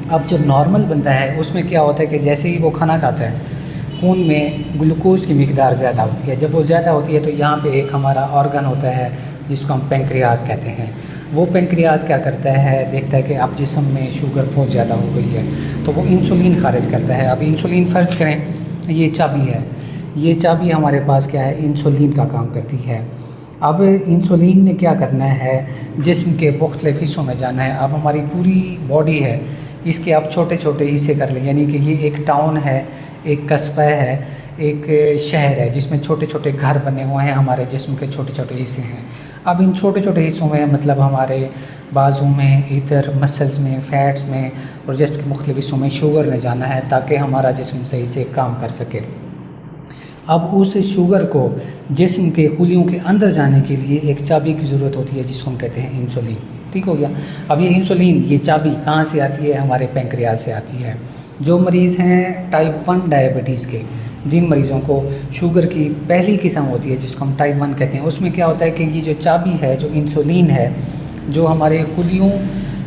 अब जो नॉर्मल बंदा है उसमें क्या होता है कि जैसे ही वो खाना खाता है खून में ग्लूकोज़ की मिकदार ज़्यादा होती है। जब वो ज़्यादा होती है तो यहाँ पे एक हमारा ऑर्गन होता है जिसको हम पेंक्रियाज कहते हैं। वो पेंक्रियाज क्या करता है, देखता है कि अब जिस्म में शुगर बहुत ज़्यादा हो गई है तो वो इंसुलिन खारिज करता है। अब इंसुलिन फ़र्ज करें ये चाबी है, ये चाबी हमारे पास क्या है, इंसुलिन का काम करती है। अब इंसुलिन ने क्या करना है, जिस्म के मुख्तलिफ़ हिस्सों में जाना है। अब हमारी पूरी बॉडी है, इसके आप छोटे छोटे हिस्से कर लें, यानी कि ये एक टाउन है, एक कस्बा है, एक शहर है जिसमें छोटे छोटे घर बने हुए हैं, हमारे जिस्म के छोटे छोटे हिस्से हैं। अब इन छोटे छोटे हिस्सों में मतलब हमारे बाजू में, इधर मसल्स में, फैट्स में और जिस्म के मुख्तलिफ़ हिस्सों में शुगर ने जाना है ताकि हमारा जिस्म सही से काम कर सके। अब उस शुगर को जिस्म के खुलियों के अंदर जाने के लिए एक चाबी की ज़रूरत होती है जिसको हम कहते हैं इंसुलिन। ठीक हो गया। अब ये इंसुलिन, ये चाबी कहाँ से आती है, हमारे पेंक्रियाज से आती है। जो मरीज़ हैं टाइप 1 डायबिटीज़ के, जिन मरीज़ों को शुगर की पहली किस्म होती है जिसको हम टाइप 1 कहते हैं, उसमें क्या होता है कि ये जो चाबी है, जो इंसुलिन है, जो हमारे खुलियों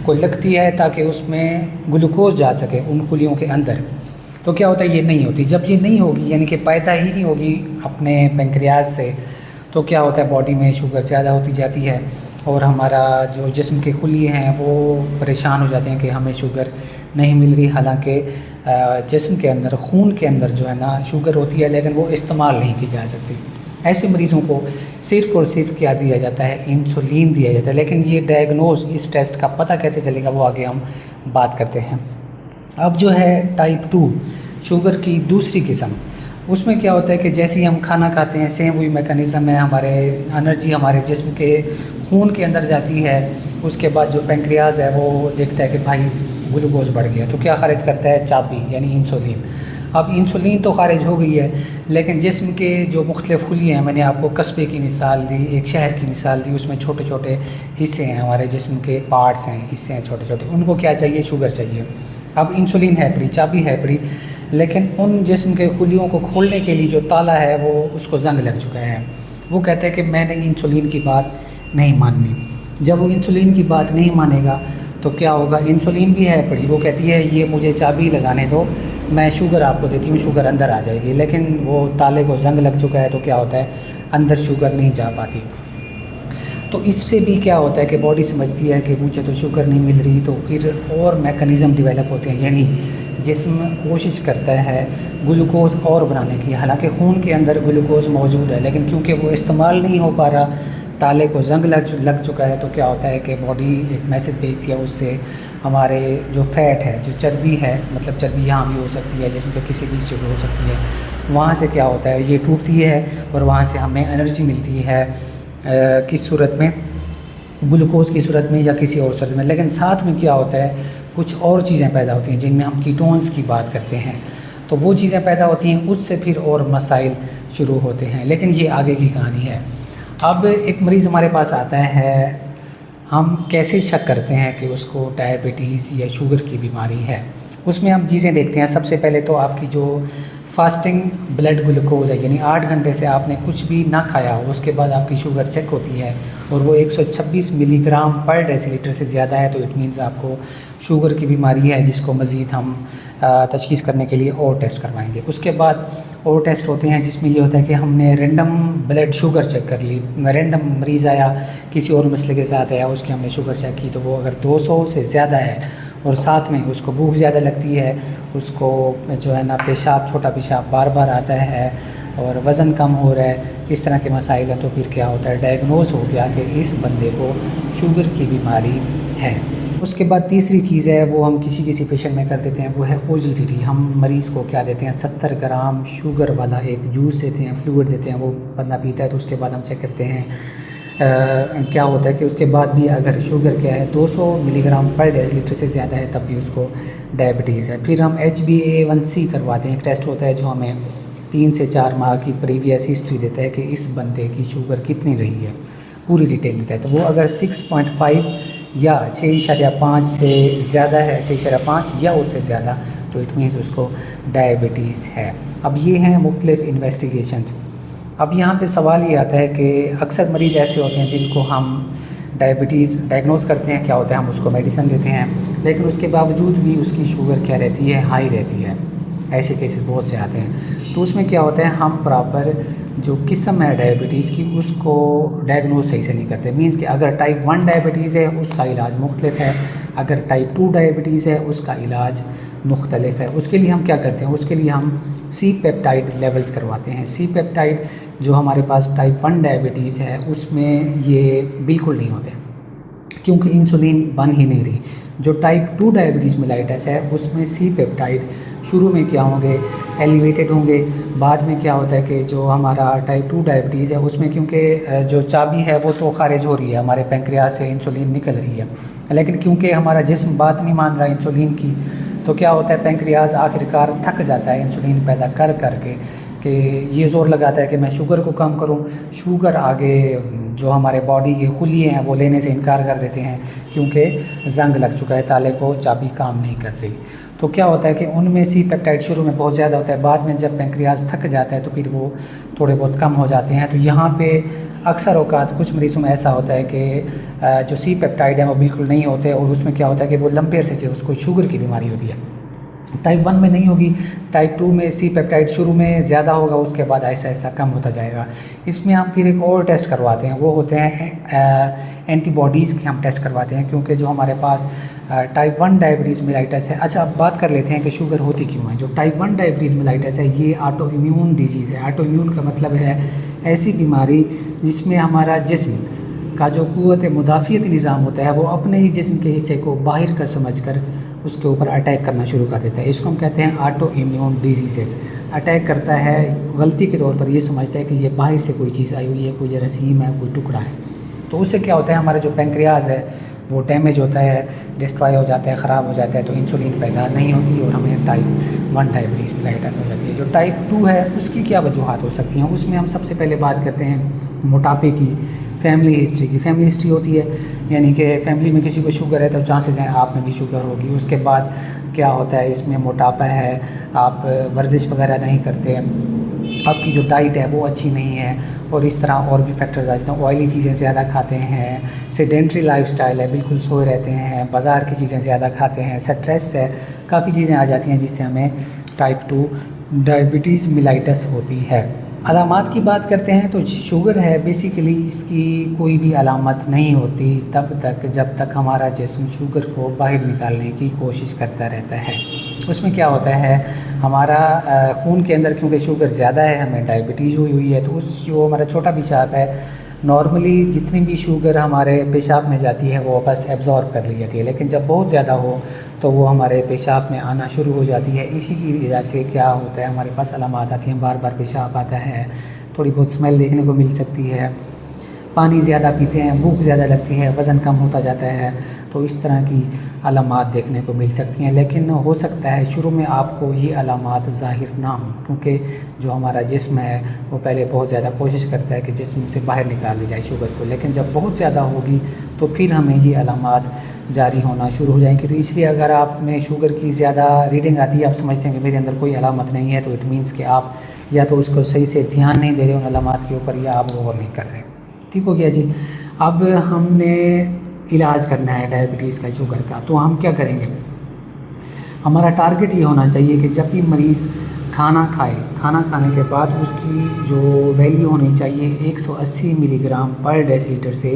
को लगती है ताकि उसमें ग्लूकोज जा सके उन खुलियों के अंदर, तो क्या होता है ये नहीं होती। जब ये नहीं होगी, यानी कि पैदा ही नहीं होगी अपने पेंक्रियाज से, तो क्या होता है बॉडी में शुगर ज़्यादा होती जाती है और हमारा जो जिस्म के खुली हैं वो परेशान हो जाते हैं कि हमें शुगर नहीं मिल रही। हालांकि जिस्म के अंदर, खून के अंदर जो है ना शुगर होती है लेकिन वो इस्तेमाल नहीं की जा सकती। ऐसे मरीज़ों को सिर्फ़ और सिर्फ क्या दिया जाता है, इंसुलिन दिया जाता है। लेकिन ये डायग्नोज, इस टेस्ट का पता कैसे चलेगा वो आगे हम बात करते हैं। अब जो है टाइप 2 शुगर की दूसरी किस्म, उसमें क्या होता है कि जैसे ही हम खाना खाते हैं सेम वही मैकेनिज़्म है, हमारे एनर्जी हमारे जिस्म के खून के अंदर जाती है। उसके बाद जो पेंक्रियाज है वो देखता है कि भाई ग्लूकोज बढ़ गया, तो क्या खारिज करता है, चाबी यानी इंसुलिन। अब इंसुलिन तो खारिज हो गई है लेकिन जिस्म के जो मुख्तलिफ खुलियाँ हैं, मैंने आपको कस्बे की मिसाल दी, एक शहर की मिसाल दी, उसमें छोटे छोटे हिस्से हैं, हमारे जिस्म के पार्ट्स हैं, हिस्से हैं छोटे छोटे, उनको क्या चाहिए, शुगर चाहिए। अब इंसुलिन है पड़ी, चाबी है पड़ी, लेकिन उन जिस्म के खुलियों को खोलने के लिए जो ताला है वो उसको जंग लग चुका है। वो कहता है कि मैंने इंसुलिन की बात नहीं माननी। जब वो इंसुलिन की बात नहीं मानेगा तो क्या होगा, इंसुलिन भी है पड़ी, वो कहती है ये मुझे चाबी लगाने दो, मैं शुगर आपको देती हूँ, शुगर अंदर आ जाएगी। लेकिन वो ताले को जंग लग चुका है तो क्या होता है, अंदर शुगर नहीं जा पाती। तो इससे भी क्या होता है कि बॉडी समझती है कि मुझे तो शुगर नहीं मिल रही, तो फिर और मैकेनिज़्म डेवलप होते हैं, यानी जिस्म कोशिश करता है ग्लूकोज और बनाने की। हालांकि खून के अंदर ग्लूकोज मौजूद है लेकिन क्योंकि वो इस्तेमाल नहीं हो पा रहा, ताले को जंग लग चुका है, तो क्या होता है कि बॉडी एक मैसेज भेजती है उससे, हमारे जो फैट है, जो चर्बी है, मतलब चर्बी यहाँ भी हो सकती है, जिसमें किसी भी हिस्से में हो सकती है, वहाँ से क्या होता है ये टूटती है और वहाँ से हमें एनर्जी मिलती है। किस सूरत में, ग्लूकोज की सूरत में या किसी और सूरत में। लेकिन साथ में क्या होता है, कुछ और चीज़ें पैदा होती हैं जिनमें हम कीटोन्स की बात करते हैं, तो वो चीज़ें पैदा होती हैं, उससे फिर और मसाइल शुरू होते हैं, लेकिन ये आगे की कहानी है। अब एक मरीज़ हमारे पास आता है, हम कैसे शक करते हैं कि उसको डायबिटीज़ या शुगर की बीमारी है, उसमें हम चीज़ें देखते हैं। सबसे पहले तो आपकी जो फास्टिंग ब्लड ग्लूकोज है, यानी 8 घंटे से आपने कुछ भी ना खाया हो, उसके बाद आपकी शुगर चेक होती है और वो 126 मिलीग्राम पर डेसीलीटर से ज़्यादा है, तो इट मीन्स आपको शुगर की बीमारी है, जिसको मज़ीद हम तशख़ीस करने के लिए और टेस्ट करवाएंगे। उसके बाद और टेस्ट होते हैं जिसमें ये होता है कि हमने रैंडम ब्लड शुगर चेक कर ली, रैंडम मरीज़ आया, किसी और मसले के साथ आया, उसकी हमने शुगर चेक की, तो वो अगर 200 से ज़्यादा है और साथ में उसको भूख ज़्यादा लगती है, उसको जो है ना पेशाब, छोटा पेशाब बार बार आता है और वज़न कम हो रहा है, इस तरह के मसाइल हैं, तो फिर क्या होता है, डायग्नोज हो गया कि इस बंदे को शुगर की बीमारी है। उसके बाद तीसरी चीज़ है वो हम किसी पेशेंट में कर देते हैं, वो है OGTT। हम मरीज़ को क्या देते हैं, 70 ग्राम शुगर वाला एक जूस देते हैं, फ्लूइड देते हैं, वो बंदा पीता है, तो उसके बाद हम चेक करते हैं क्या होता है कि उसके बाद भी अगर शुगर क्या है 200 मिलीग्राम पर डेसीलीटर से ज़्यादा है तब भी उसको डायबिटीज़ है। फिर हम HbA1c करवाते हैं, एक टेस्ट होता है जो हमें 3 से 4 माह की प्रीवियस हिस्ट्री देता है कि इस बंदे की शुगर कितनी रही है, पूरी डिटेल देता है। तो वो अगर 6.5 या 6.5 से ज़्यादा है, 6.5 या उससे ज़्यादा, तो इट मीन्स उसको डायबिटीज़ है। अब ये हैं मुख्तलिफ़ इन्वेस्टिगेशंस। अब यहाँ पे सवाल ये आता है कि अक्सर मरीज़ ऐसे होते हैं जिनको हम डायबिटीज़ डायग्नोस करते हैं क्या होता है, हम उसको मेडिसिन देते हैं, लेकिन उसके बावजूद भी उसकी शुगर क्या रहती है, हाई रहती है। ऐसे केसेस बहुत से आते हैं। तो उसमें क्या होता है, हम प्रॉपर जो किस्म है डायबिटीज़ की उसको डायग्नोस सही से नहीं करते। मींस कि अगर टाइप 1 डायबिटीज़ है उसका इलाज मुख्तलिफ है, अगर टाइप 2 डायबिटीज़ है उसका इलाज मुख्तलिफ है। उसके लिए हम क्या करते हैं, उसके लिए हम सी पेप्टाइड लेवल्स करवाते हैं। सी पेप्टाइड जो हमारे पास टाइप 1 डायबिटीज़ है उसमें ये बिल्कुल नहीं होते, क्योंकि इंसुलिन बन ही नहीं रही। जो टाइप 2 डायबिटीज़ मेलाइटस है उसमें सी पेप्टाइड शुरू में क्या होंगे, एलिवेटेड होंगे। बाद में क्या होता है कि जो हमारा टाइप 2 डायबिटीज़ है उसमें क्योंकि जो चाबी है वो तो खारिज हो रही है, हमारे पैंक्रियाज से इंसुलिन निकल रही है, लेकिन क्योंकि हमारा जिस्म बात नहीं मान रहा इंसुलिन की, तो क्या होता है पैंक्रियाज आखिरकार थक जाता है इंसुलिन पैदा कर करके, कि ये ज़ोर लगाता है कि मैं शुगर को कम करूं। शुगर आगे जो हमारे बॉडी के खुलिए हैं वो लेने से इनकार कर देते हैं, क्योंकि जंग लग चुका है ताले को, चाबी काम नहीं कर रही। तो क्या होता है कि उनमें सी पेप्टाइड शुरू में बहुत ज़्यादा होता है, बाद में जब पैंक्रियाज थक जाता है तो फिर वो थोड़े बहुत कम हो जाते हैं। तो यहाँ पे अक्सर औकात कुछ मरीज़ों में ऐसा होता है कि जो सी पेप्टाइड है वो बिल्कुल नहीं होते, और उसमें क्या होता है कि वो लंबे अरसे से उसको शुगर की बीमारी होती है। टाइप 1 में नहीं होगी, टाइप 2 में सी पेप्टाइड शुरू में ज़्यादा होगा, उसके बाद ऐसा ऐसा कम होता जाएगा। इसमें हम फिर एक और टेस्ट करवाते हैं, वो होते हैं एंटीबॉडीज़ के हम टेस्ट करवाते हैं, क्योंकि जो हमारे पास टाइप 1 डायबिटीज़ मेलाइटस है। अच्छा, अब बात कर लेते हैं कि शुगर होती क्यों है। जो टाइप 1 डायबिटीज़ मेलाइटस है ये ऑटो इम्यून डिजीज़ है। ऑटो इम्यून का मतलब है ऐसी बीमारी जिसमें हमारा जिस्म का जो क़ुव्वत मुदाफ़ियत निज़ाम होता है वो अपने ही जिस्म के हिस्से को बाहर का समझकर उसके ऊपर अटैक करना शुरू कर देता है। इसको हम कहते हैं ऑटो इम्यून डिजीज़ेस। अटैक करता है गलती के तौर पर, ये समझता है कि ये बाहर से कोई चीज़ आई हुई है, कोई जरासीम है, कोई टुकड़ा है। तो उससे क्या होता है, हमारा जो पैंक्रियाज है वो डैमेज होता है, डिस्ट्रॉय हो जाता है, ख़राब हो जाता है, तो इंसुलिन पैदा नहीं होती और हमें टाइप 1 डायबिटीज़ मेलाइटस हो जाती है। जो टाइप 2 है उसकी क्या वजूहत हो सकती हैं, उसमें हम सबसे पहले बात करते हैं मोटापे की, फैमिली हिस्ट्री की। फैमिली हिस्ट्री होती है यानी कि फैमिली में किसी को शुगर है तो चांसेस हैं आप में भी शुगर होगी। उसके बाद क्या होता है, इसमें मोटापा है, आप वर्जिश वगैरह नहीं करते, आपकी जो डाइट है वो अच्छी नहीं है, और इस तरह और भी फैक्टर्स आ जाते हैं। ऑयली चीज़ें ज़्यादा खाते हैं, सेडेंट्री लाइफस्टाइल है, बिल्कुल सोए रहते हैं, बाज़ार की चीज़ें ज़्यादा खाते हैं, स्ट्रेस है, काफ़ी चीज़ें आ जाती हैं जिससे हमें टाइप 2 डायबिटीज़ मेलाइटस होती है। अलामात की बात करते हैं तो शुगर है बेसिकली इसकी कोई भी अलामत नहीं होती तब तक जब तक हमारा जिस्म शुगर को बाहर निकालने की कोशिश करता रहता है। उसमें क्या होता है, हमारा खून के अंदर क्योंकि शुगर ज़्यादा है, हमें डायबिटीज़ हुई हुई है, तो उस जो हमारा छोटा पेशाब है नॉर्मली जितनी भी शुगर हमारे पेशाब में जाती है वो वापस एब्जॉर्ब कर ली जाती है, लेकिन जब बहुत ज़्यादा हो तो वो हमारे पेशाब में आना शुरू हो जाती है। इसी की वजह से क्या होता है, हमारे पास अलामात आती हैं, बार बार पेशाब आता है, थोड़ी बहुत स्मेल देखने को मिल सकती है, पानी ज़्यादा पीते हैं, भूख ज़्यादा लगती है, वज़न कम होता जाता है, तो इस तरह की अलामात देखने को मिल सकती हैं। लेकिन हो सकता है शुरू में आपको ये अलामात ज़ाहिर ना हो, क्योंकि जो हमारा जिस्म है वो पहले बहुत ज़्यादा कोशिश करता है कि जिस्म से बाहर निकाल दी जाए शुगर को, लेकिन जब बहुत ज़्यादा होगी तो फिर हमें ये अलामात जारी होना शुरू हो जाएंगे। तो इसलिए अगर आप में शुगर की ज़्यादा रीडिंग आती है, आप समझते हैं कि मेरे अंदर कोई अलामत नहीं है, तो इट मीन्स कि आप या तो उसको सही से ध्यान नहीं दे रहे उन अलामात के ऊपर, या आप गौर नहीं कर रहे। ठीक हो गया जी। अब हमने इलाज करना है डायबिटीज़ का, शुगर का, तो हम क्या करेंगे, हमारा टारगेट ये होना चाहिए कि जब भी मरीज़ खाना खाए, खाना खाने के बाद उसकी जो वैल्यू होनी चाहिए 180 मिलीग्राम पर डेसीलीटर से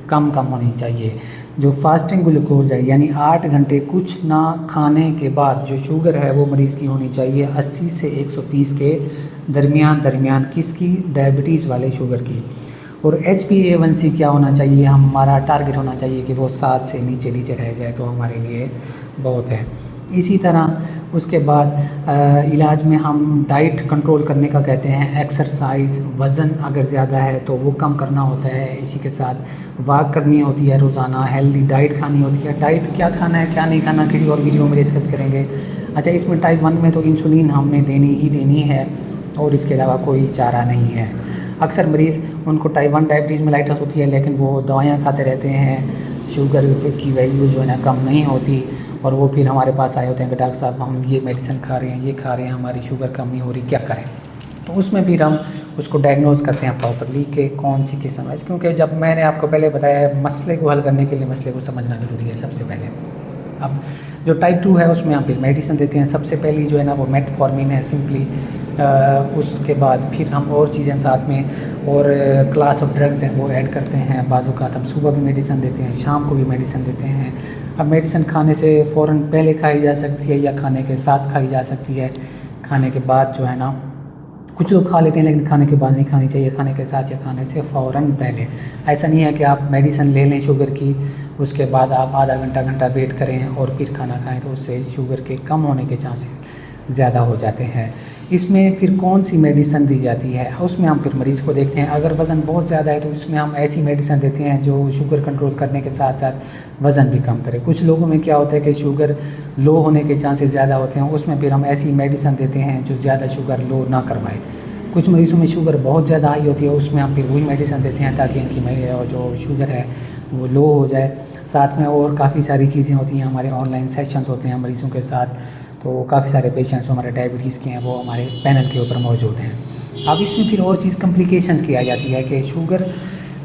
कम होनी चाहिए। जो फास्टिंग ग्लूकोज है यानी 8 घंटे कुछ ना खाने के बाद जो शुगर है वो मरीज़ की होनी चाहिए 80 से 130 के दरमियान किसकी, डायबिटीज़ वाले शुगर की। और HbA1c क्या होना चाहिए, हमारा टारगेट होना चाहिए कि वो 7 से नीचे रह जाए, तो हमारे लिए बहुत है। इसी तरह उसके बाद इलाज में हम डाइट कंट्रोल करने का कहते हैं, एक्सरसाइज, वज़न अगर ज़्यादा है तो वो कम करना होता है, इसी के साथ वॉक करनी होती है रोज़ाना, हेल्दी डाइट खानी होती है। डाइट क्या खाना है क्या नहीं खाना किसी और वीडियो में डिस्कस करेंगे। अच्छा, इसमें टाइप 1 में तो इंसुलिन हमने देनी है और इसके अलावा कोई चारा नहीं है। अक्सर मरीज़ उनको टाइप 1 डायबिटीज़ मेलाइटस होती है लेकिन वो दवाइयाँ खाते रहते हैं, शुगर की वैल्यू जो है ना कम नहीं होती, और वो फिर हमारे पास आए होते हैं कि डॉक्टर साहब हम ये मेडिसिन खा रहे हैं, ये खा रहे हैं, हमारी शुगर कम नहीं हो रही, क्या करें। तो उसमें फिर हम उसको डायग्नोज करते हैं प्रॉपरली कि कौन सी किस्म है, क्योंकि जब मैंने आपको पहले बताया मसले को हल करने के लिए मसले को समझना ज़रूरी है सबसे पहले। अब जो टाइप 2 है उसमें हम फिर मेडिसिन देते हैं। सबसे पहली जो है ना वो मेटफॉर्मिन है सिंपली, उसके बाद फिर हम और चीज़ें साथ में और क्लास ऑफ ड्रग्स हैं वो ऐड करते हैं। बाज़-औक़ात हम सुबह भी मेडिसिन देते हैं, शाम को भी मेडिसिन देते हैं। अब मेडिसिन खाने से फ़ौरन पहले खाई जा सकती है या खाने के साथ खाई जा सकती है। खाने के बाद जो है ना कुछ लोग खा लेते हैं लेकिन खाने के बाद नहीं खानी चाहिए, खाने के साथ या खाने से फ़ौरन पहले। ऐसा नहीं है कि आप मेडिसिन ले लें शुगर की, उसके बाद आप आधा घंटा वेट करें और फिर खाना खाएं, तो उससे शुगर के कम होने के चांसेस ज़्यादा हो जाते हैं। इसमें फिर कौन सी मेडिसिन दी जाती है, उसमें हम फिर मरीज़ को देखते हैं। अगर वज़न बहुत ज़्यादा है तो इसमें हम ऐसी मेडिसिन देते हैं जो शुगर कंट्रोल करने के साथ साथ वज़न भी कम करे। कुछ लोगों में क्या होता है कि शुगर लो होने के चांसेस ज़्यादा होते हैं, उसमें फिर हम ऐसी मेडिसिन देते हैं जो ज़्यादा शुगर लो ना करवाए। कुछ मरीज़ों में शुगर बहुत ज़्यादा हाई होती है, उसमें हम फिर वही मेडिसिन देते हैं ताकि इनकी जो शुगर है वो लो हो जाए। साथ में और काफ़ी सारी चीज़ें होती हैं, हमारे ऑनलाइन सेशंस होते हैं मरीज़ों के साथ, तो काफ़ी सारे पेशेंट्स हमारे डायबिटीज़ के हैं वो हमारे पैनल के ऊपर मौजूद हैं। अब इसमें फिर और चीज़ कॉम्प्लिकेशंस की आ जाती है कि शुगर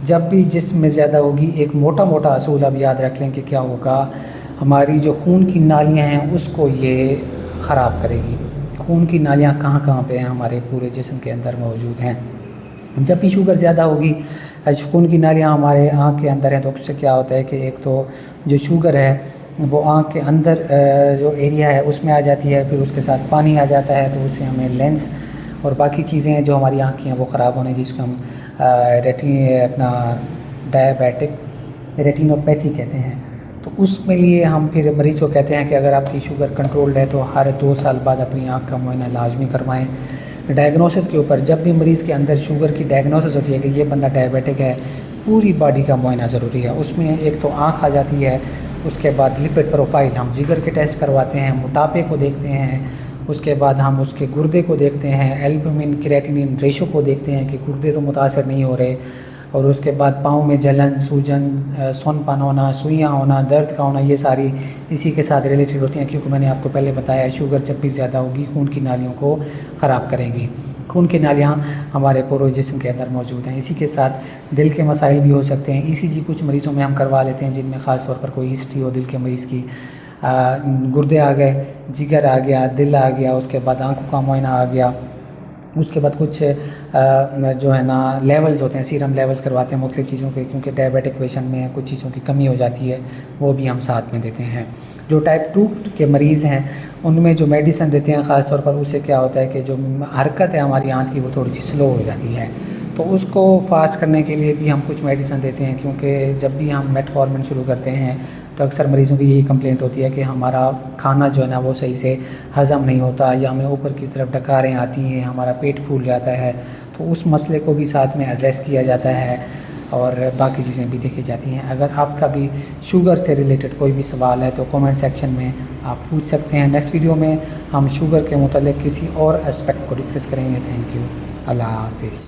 जब भी जिस्म में ज़्यादा होगी, एक मोटा असूल अब याद रख लें कि क्या होगा, हमारी जो खून की नालियाँ हैं उसको ये ख़राब करेगी। खून की नालियाँ कहाँ पे हैं, हमारे पूरे जिस्म के अंदर मौजूद हैं। जब भी शुगर ज़्यादा होगी, खून की नालियाँ हमारे आँख के अंदर हैं, तो उससे क्या होता है कि एक तो जो शुगर है वो आँख के अंदर जो एरिया है उसमें आ जाती है, फिर उसके साथ पानी आ जाता है, तो उससे हमें लेंस और बाकी चीज़ें हैं जो हमारी आँख की हैं वो ख़राब होने, जिसको हम डायबिटिक रेटिनोपैथी कहते हैं। तो उसमें लिए हम फिर मरीज़ को कहते हैं कि अगर आपकी शुगर कंट्रोल्ड है तो हर 2 साल बाद अपनी आँख का मुआयना लाजमी करवाएं। डायग्नोसिस के ऊपर जब भी मरीज़ के अंदर शुगर की डायग्नोसिस होती है कि ये बंदा डायबिटिक है, पूरी बॉडी का मुआयना ज़रूरी है। उसमें एक तो आँख आ जाती है, उसके बाद लिपिड प्रोफाइल, हम जिगर के टेस्ट करवाते हैं, मोटापे को देखते हैं, उसके बाद हम उसके गुर्दे को देखते हैं, एल्बुमिन क्रिएटिनिन रेशो को देखते हैं कि गुर्दे तो मुतासर नहीं हो रहे, और उसके बाद पाँव में जलन, सूजन, सोनपन होना, सुइयाँ होना, दर्द का होना, ये सारी इसी के साथ रिलेटेड होती हैं, क्योंकि मैंने आपको पहले बताया शुगर जब भी ज़्यादा होगी खून की नालियों को ख़राब करेंगी। खून की नालियाँ हमारे पूरे जिस्म के अंदर मौजूद हैं। इसी के साथ दिल के मसाइल भी हो सकते हैं। ECG कुछ मरीज़ों में हम करवा लेते हैं जिनमें ख़ास तौर पर कोई हिस्ट्री हो दिल के मरीज़ की। गुर्दे आ गए, जिगर आ गया, दिल आ गया, उसके बाद आँखों का मुआयना आ गया, उसके बाद कुछ जो है ना लेवल्स होते हैं, सीरम लेवल्स करवाते हैं मुख्तलिफ़ चीज़ों के, क्योंकि डायबिटिक पेशेंट में कुछ चीज़ों की कमी हो जाती है, वो भी हम साथ में देते हैं। जो टाइप 2 के मरीज़ हैं उनमें जो मेडिसिन देते हैं ख़ास तौर पर, उससे क्या होता है कि जो हरकत है हमारी आँख की वो थोड़ी सी स्लो हो जाती है, तो उसको फास्ट करने के लिए भी हम कुछ मेडिसिन देते हैं। क्योंकि जब भी हम मेटफॉर्मिन शुरू करते हैं तो अक्सर मरीज़ों की यही कंप्लेंट होती है कि हमारा खाना जो है ना वो सही से हज़म नहीं होता, या हमें ऊपर की तरफ डकारें आती हैं, हमारा पेट फूल जाता है, तो उस मसले को भी साथ में एड्रेस किया जाता है और बाकी चीज़ें भी देखी जाती हैं। अगर आपका भी शुगर से रिलेटेड कोई भी सवाल है तो कमेंट सेक्शन में आप पूछ सकते हैं। नेक्स्ट वीडियो में हम शुगर के मुतालिक किसी और एस्पेक्ट को डिस्कस करेंगे। थैंक यू, अल्लाह हाफिज़।